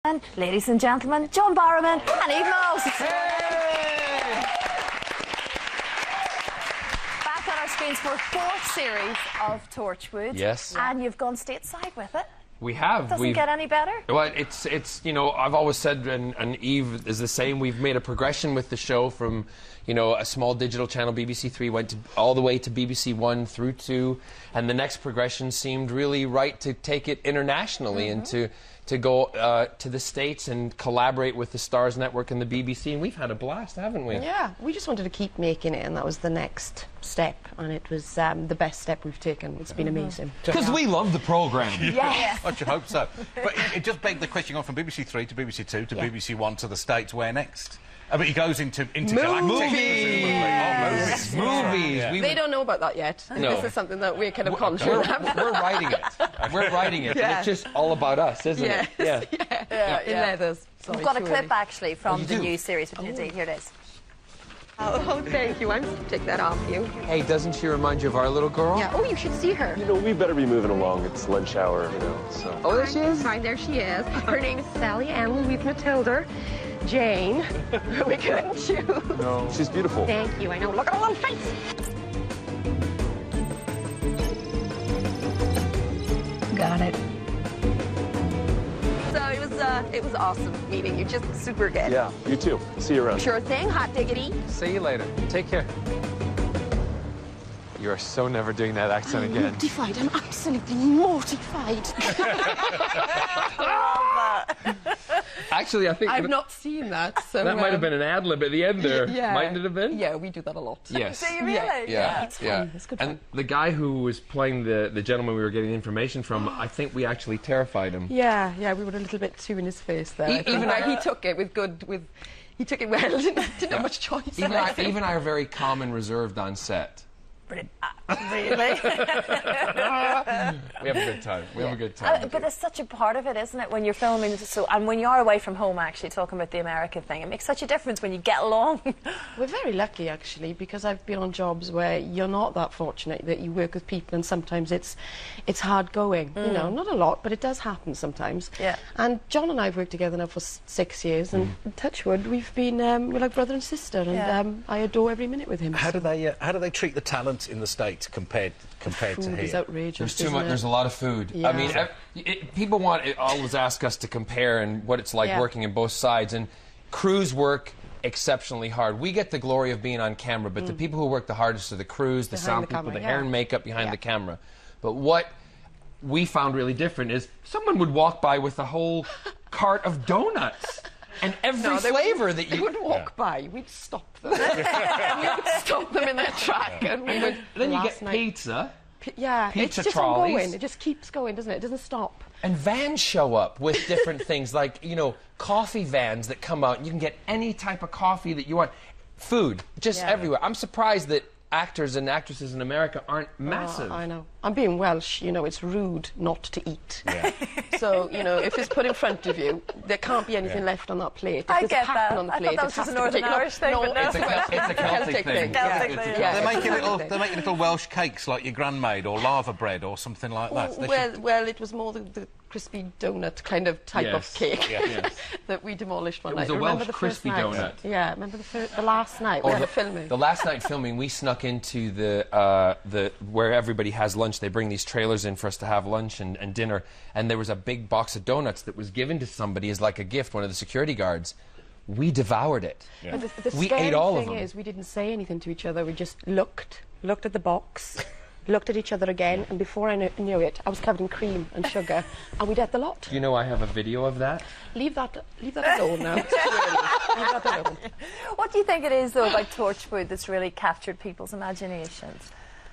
And ladies and gentlemen, John Barrowman and Eve Miles. Back on our screens for a fourth series of Torchwood. Yes. And you've gone stateside with it. We have. Doesn't get any better. Well, it's you know, I've always said, and Eve is the same, we've made a progression with the show from, you know, a small digital channel, BBC Three, went all the way to BBC One through 2, and the next progression seemed really right to take it internationally and to go to the States and collaborate with the Stars Network and the BBC, and we've had a blast, haven't we? Yeah, we just wanted to keep making it, and that was the next step, and it was the best step we've taken. It's been amazing. Because we love the programme. Yes. I should hope so. But it just begged the question, going from BBC Three to BBC Two to BBC One to the States, where next? But he goes into galactic. Movies. Yeah. They don't know about that yet. No. This is something that we're kind of conjuring up. We're writing it. We're writing it. Yeah. And it's just all about us, isn't it? Yeah. In leathers. Sorry, We've got a too clip early. actually from the new series. Here it is. Oh, thank you. I'm going to take that off you. Hey, doesn't she remind you of our little girl? Yeah. Oh, you should see her. You know, we better be moving along. It's lunch hour, you know, so... Oh, there she is? Fine, there she is. Her name is Sally Ann Louise Matilda. Jane. We couldn't choose. No. She's beautiful. Thank you. I know. Look at her little face. Got it. So it was awesome meeting you. Just super good. Yeah, you too. See you around. Sure thing. Hot diggity. See you later. Take care. You are so never doing that accent again. Mortified. I'm absolutely mortified. Actually, I think I've not seen that. So that might have been an ad lib at the end there. Yeah. Mightn't it have been? Yeah, we do that a lot. Yes. Do you really? Yeah. It's fun. It's good And fun. the guy who was playing the gentleman we were getting information from, I think we actually terrified him. Yeah, we were a little bit too in his face there. Even he took it he took it well. Didn't have much choice. Even I are very calm and reserved on set. Really? We have a good time. We have a good time. But it's such a part of it, isn't it, when you're filming? So, and when you're away from home, actually, talking about the American thing, it makes such a difference when you get along. We're very lucky, actually, because I've been on jobs where you're not that fortunate, that you work with people and sometimes it's hard going. You know, not a lot, but it does happen sometimes. Yeah. And John and I have worked together now for 6 years, and Torchwood, we've been we're like brother and sister, and I adore every minute with him. How do they treat the talent in the States compared to Food is here? outrageous. There's too isn't much. it? There's a lot of food. Yeah. I mean, people always ask us to compare and what it's like working in both sides. And crews work exceptionally hard. We get the glory of being on camera, but the people who work the hardest are the crews, the sound people, camera, the hair and makeup behind the camera. But what we found really different is someone would walk by with a whole cart of donuts. And every flavour that you... They would walk by, we'd stop them. We'd stop them in their track, and we would... Then you get pizza. Yeah, Pizza it's just trolleys. ongoing. It just keeps going, doesn't it? It doesn't stop. And vans show up with different things, like, you know, coffee vans that come out, and you can get any type of coffee that you want. Food, just everywhere. I'm surprised that actors and actresses in America aren't massive. I know. I'm being Welsh, you know, it's rude not to eat. Yeah. So, you know, if it's put in front of you, there can't be anything left on that plate. If I there's get a pattern that. on the I plate, thought that was it just has a to be Northern taken Irish thing, No, but no. It's a Celtic thing. Celtic Yeah. thing. They're making little Welsh cakes like your grandmaid or lava bread or something like that. Well, it was more the crispy donut kind of type of cake that we demolished one It night. was a Remember Welsh the first crispy night? donut. Yeah, remember the last night we had filming? The last night filming, we snuck into the where everybody has lunch. They bring these trailers in for us to have lunch and dinner, and there was a big box of donuts that was given to somebody as like a gift, one of the security guards. We devoured it. Yeah. The We scary ate all of thing them. is we didn't say anything to each other. We just looked at the box, looked at each other again, and before I knew it, I was covered in cream and sugar, and we'd ate the lot. You know, I have a video of that. Leave that alone now. Leave that alone. What do you think it is, though, about Torchwood that's really captured people's imaginations?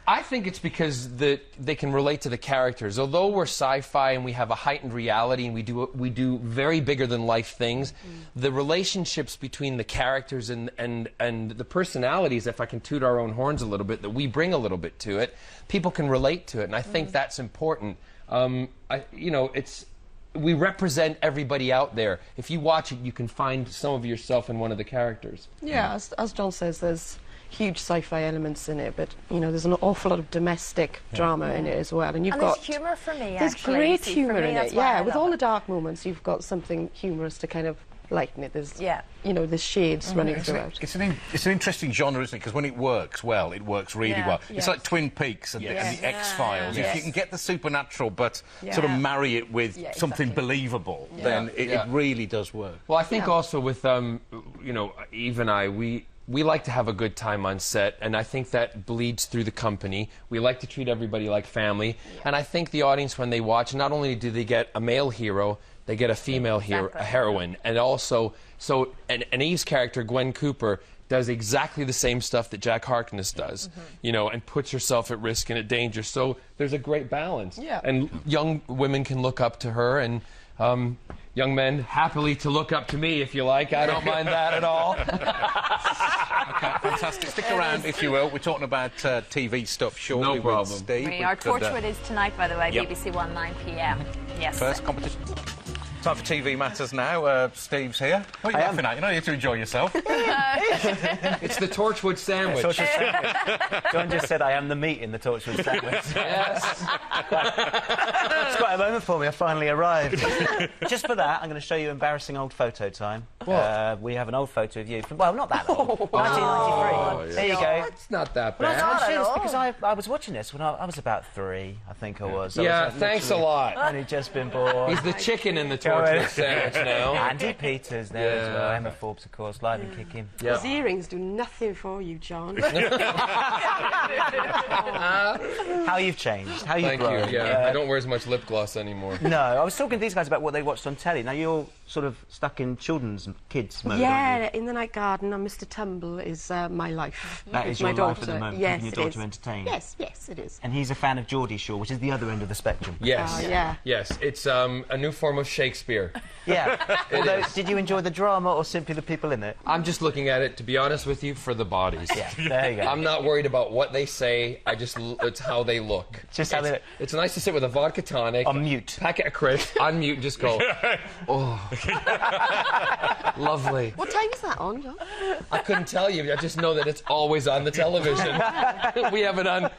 I think it's because they can relate to the characters. Although we're sci-fi and we have a heightened reality and we do very bigger than life things, the relationships between the characters and the personalities, if I can toot our own horns a little bit, that we bring a little bit to it, people can relate to it, and I think that's important. You know, we represent everybody out there. If you watch it, you can find some of yourself in one of the characters. Yeah, as John says, huge sci-fi elements in it, but you know, there's an awful lot of domestic drama in it as well. And you've got there's humour for me. There's actually. great See, humour for me, in that's it. why Yeah, I with love all it. the dark moments, you've got something humorous to kind of lighten it. There's Yeah. you know, there's shades running throughout. It's an interesting genre, isn't it? Because when it works well, it works really well. It's Yes. like Twin Peaks and, and the X-Files. If you can get the supernatural but sort of marry it with something believable, then it really does work. Well, I think also with, you know, Eve and I, we like to have a good time on set, and I think that bleeds through the company. We like to treat everybody like family, and I think the audience, when they watch, not only do they get a male hero, they get a female hero, a heroine, and also, and Eve's character, Gwen Cooper, does exactly the same stuff that Jack Harkness does, you know, and puts herself at risk and at danger. So there's a great balance. Yeah. And young women can look up to her, and young men happily to look up to me, if you like. I don't mind that at all. Okay, fantastic. Stick around, if you will. We're talking about TV stuff shortly. No problem. With Steve. Our Torchwood is tonight, by the way, Yep. BBC One, 9 p.m. Yes. First competition. Time for TV Matters now. Steve's here. What are you laughing at? You know you have to enjoy yourself. It's the Torchwood sandwich. Torchwood sandwich. John just said I am the meat in the Torchwood sandwich. Yes. It's quite a moment for me. I finally arrived. Just for that, I'm going to show you embarrassing old photo time. What? We have an old photo of you from, well, not that old. 1993. There you go. It's not that Well, bad. I'm Not at serious, all. because I was watching this when I was about 3, I think I was. Yeah, thanks a lot. And he'd just been born. He's the chicken in the Torchwood sandwich now. Andy Peters there as well. Yeah. Emma Forbes, of course, live and kicking. Those earrings do nothing for you, John. How you've changed. How you've Thank you. grown. Yeah, I don't wear as much lip gloss anymore. No, I was talking to these guys about what they watched on telly. Now, you're sort of stuck in children's and kids mode, aren't Yeah, In the Night Garden and Mr. Tumble is my life. you? That With is my your daughter. life at the moment, Yes, keeping it your daughter is. entertained. Yes, yes, it is. And he's a fan of Geordie Shore, which is the other end of the spectrum. Yes. Yeah. Yes, it's a new form of Shakespeare. Yeah. Although, did you enjoy the drama or simply the people in it? I'm just looking at it, to be honest with you, for the bodies. Yeah, there you go. I'm not worried about what they say. It's how they look. Just how they look. It's nice to sit with a vodka tonic, On mute. packet of crisps, on mute, and just go, oh, lovely. What time is that on, John? I couldn't tell you. I just know that it's always on the television. We have it on.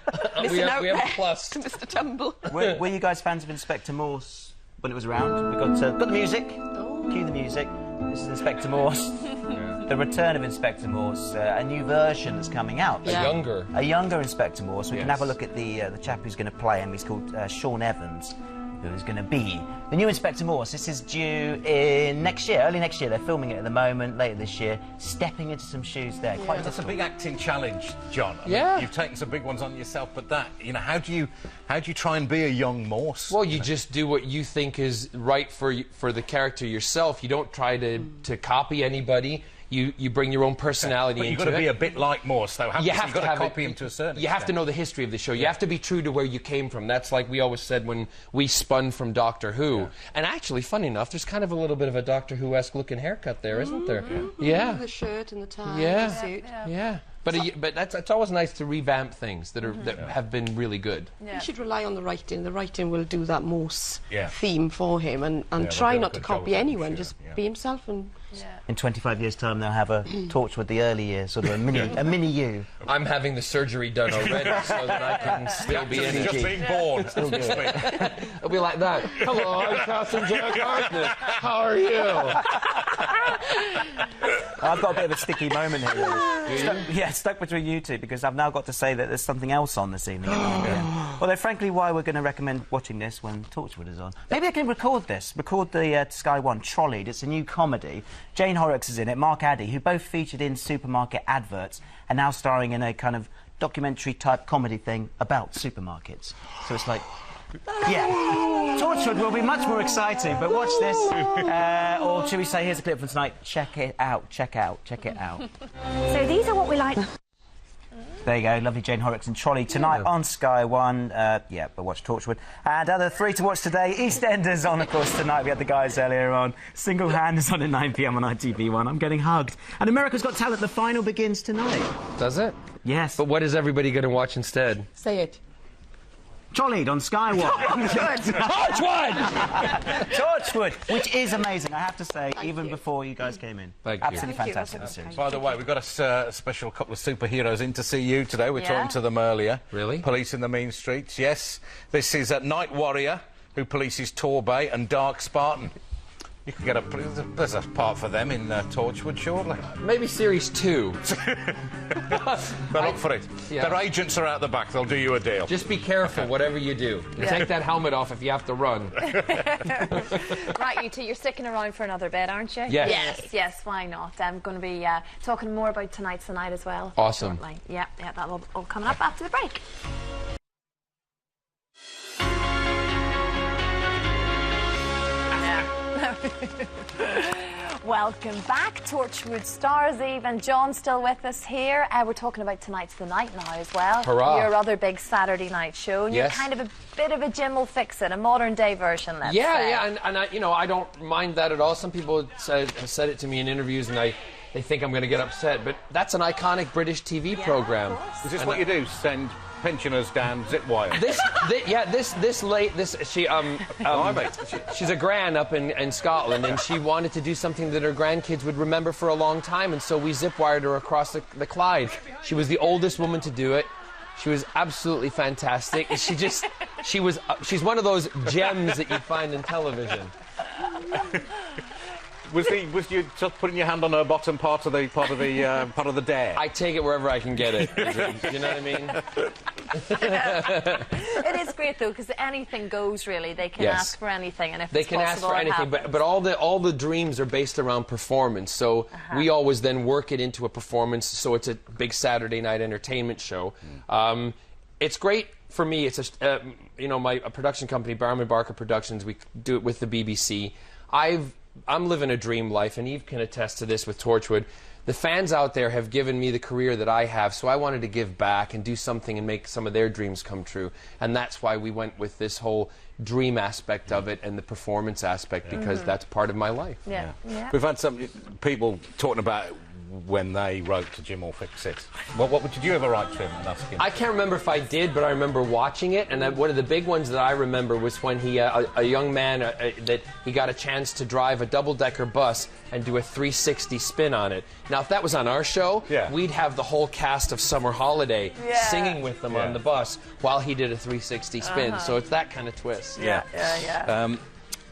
we have a plus. Mr. Tumble. Were you guys fans of Inspector Morse when it was around? We got the music. Cue the music. This is Inspector Morse. The return of Inspector Morse, a new version that's coming out. A younger. A younger Inspector Morse. We can Yes. have a look at the chap who's going to play him. He's called Sean Evans, who is going to be the new Inspector Morse. This is due in next year, early next year. They're filming it at the moment, later this year. Stepping into some shoes there. Quite That's a difficult. big acting challenge, John. I mean, Yeah. you've taken some big ones on yourself, but that, you know, how do you try and be a young Morse? Well, you just do what you think is right for the character yourself. You don't try to copy anybody. You bring your own personality But you've into got to it. be a bit like Morse, though. You have You've to got have copy him to a certain You have to extent. know the history of the show. You have to be true to where you came from. That's like we always said when we spun from Doctor Who. And actually, funny enough, there's kind of a little bit of a Doctor Who-esque looking haircut there, isn't there? Yeah. The shirt and the tie Yeah. and the suit. Yeah. But it's always nice to revamp things that have been really good. You should rely on the writing. The writing will do that Morse Yeah. theme for him, and they'll try do a not to good job copy of it, I'm anyone. sure, Just yeah. be himself and. In 25 years' time, they'll have a Torchwood the early years, sort of a mini you. I'm having the surgery done already so that I can still be in Just it. being born. It'll be like that. Hello, I'm Captain Jack Harkness. How are you? I've got a bit of a sticky moment here. Stuck between you two, because I've now got to say that there's something else on this evening. Although, frankly, why we're going to recommend watching this when Torchwood is on. Maybe I can record the Sky One Trolleyed. It's a new comedy. Jane Horrocks is in it, Mark Addy, who both featured in supermarket adverts, and now starring in a kind of documentary-type comedy thing about supermarkets. So it's like... Yeah. Torchwood will be much more exciting, but watch this. Or should we say, here's a clip from tonight. Check it out, check out, check it out. So these are what we like. There you go, lovely Jane Horrocks and Trolley tonight on Sky One. But watch Torchwood. And other 3 to watch today. EastEnders on, of course, tonight. We had the guys earlier on. Single Hand is on at 9 p.m. on ITV1. I'm getting hugged. And America's Got Talent, the final begins tonight. Does it? Yes. But what is everybody going to watch instead? Say it. Trolleyed on Sky One. Torchwood! Torchwood, which is amazing, I have to say, even before you guys came in. Thank you. Absolutely fantastic series. By the way, we've got a special couple of superheroes in to see you today. We're talking to them earlier. Really? Police in the mean streets, yes. This is Night Warrior, who polices Torbay, and Dark Spartan. You can get there's a part for them in Torchwood, surely. Maybe series 2. They're up for it. Yeah. Their agents are out the back. They'll do you a deal. Just be careful, whatever you do. And take that helmet off if you have to run. Right, you two, you're sticking around for another bit, aren't you? Yes. Yes, why not? I'm going to be talking more about Tonight's the Night as well. Awesome. Shortly. Yeah, that'll all coming up after the break. Welcome back, Torchwood stars. Eve and John still with us here. We're talking about Tonight's the Night now as well. Hurrah. Your other big Saturday night show. And you're kind of a bit of a Jim will fix it, a modern day version, let's say. Yeah, and I, I don't mind that at all. Some people have said it to me in interviews, and they think I'm going to get upset, but that's an iconic British TV program. Is this what you do? Send pensioners down zip wire? She's a gran up in Scotland, and she wanted to do something that her grandkids would remember for a long time, and so we zip wired her across the Clyde. She was the oldest woman to do it. She was absolutely fantastic. She's one of those gems that you find in television. Was you just putting your hand on her bottom part of the dare? I take it wherever I can get it. You know what I mean? It is great though, because anything goes really. They can ask for anything, and if they it's can ask for anything, but all the dreams are based around performance. So we always then work it into a performance. So it's a big Saturday night entertainment show. It's great for me. It's a production company, Barrowman Barker Productions. We do it with the BBC. I'm living a dream life, and Eve can attest to this with Torchwood. The fans out there have given me the career that I have, so I wanted to give back and do something and make some of their dreams come true. And that's why we went with this whole dream aspect of it and the performance aspect, because that's part of my life. Yeah. We've had some people talking about when they wrote to Jim will Fix It. What did you ever write to him and ask him? I can't remember if I did, but I remember watching it, and one of the big ones that I remember was when he, a young man, that he got a chance to drive a double-decker bus and do a 360 spin on it. Now, if that was on our show, we'd have the whole cast of Summer Holiday singing with them on the bus while he did a 360 spin. So it's that kind of twist.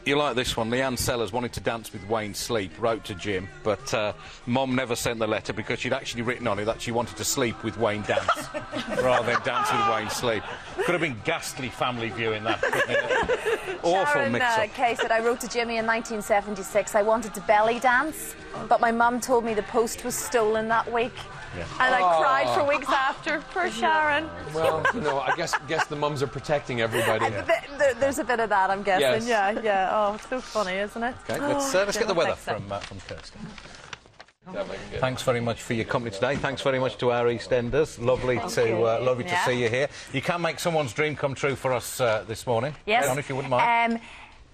You like this one. Leanne Sellers wanted to dance with Wayne Sleep, wrote to Jim, but Mom never sent the letter because she'd actually written on it that she wanted to sleep with Wayne Dance rather than dance with Wayne Sleep. Could have been ghastly family viewing that, couldn't it? Awful mix-up. Kay said, I wrote to Jimmy in 1976. I wanted to belly dance, but my mum told me the post was stolen that week. And I cried for weeks after. Poor Sharon. Well, I guess the mums are protecting everybody. There's a bit of that, I'm guessing. Yes. Yeah. Oh, it's so funny, isn't it? Okay, let's get the weather from Kirsten. Thanks very much for your company today. Thanks very much to our EastEnders. Lovely to see you here. You can make someone's dream come true for us this morning. Yes. John, if you wouldn't mind.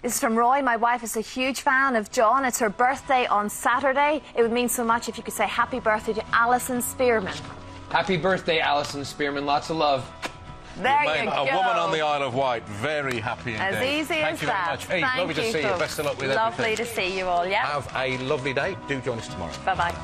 This is from Roy. My wife is a huge fan of John. It's her birthday on Saturday. It would mean so much if you could say happy birthday to Alison Spearman. Happy birthday, Alison Spearman. Lots of love. There you go. A woman on the Isle of Wight. Very happy indeed. As easy as that. Thank you very much. Hey, lovely to see you. Best of luck with everything. Lovely to see you all, yeah. Have a lovely day. Do join us tomorrow. Bye-bye.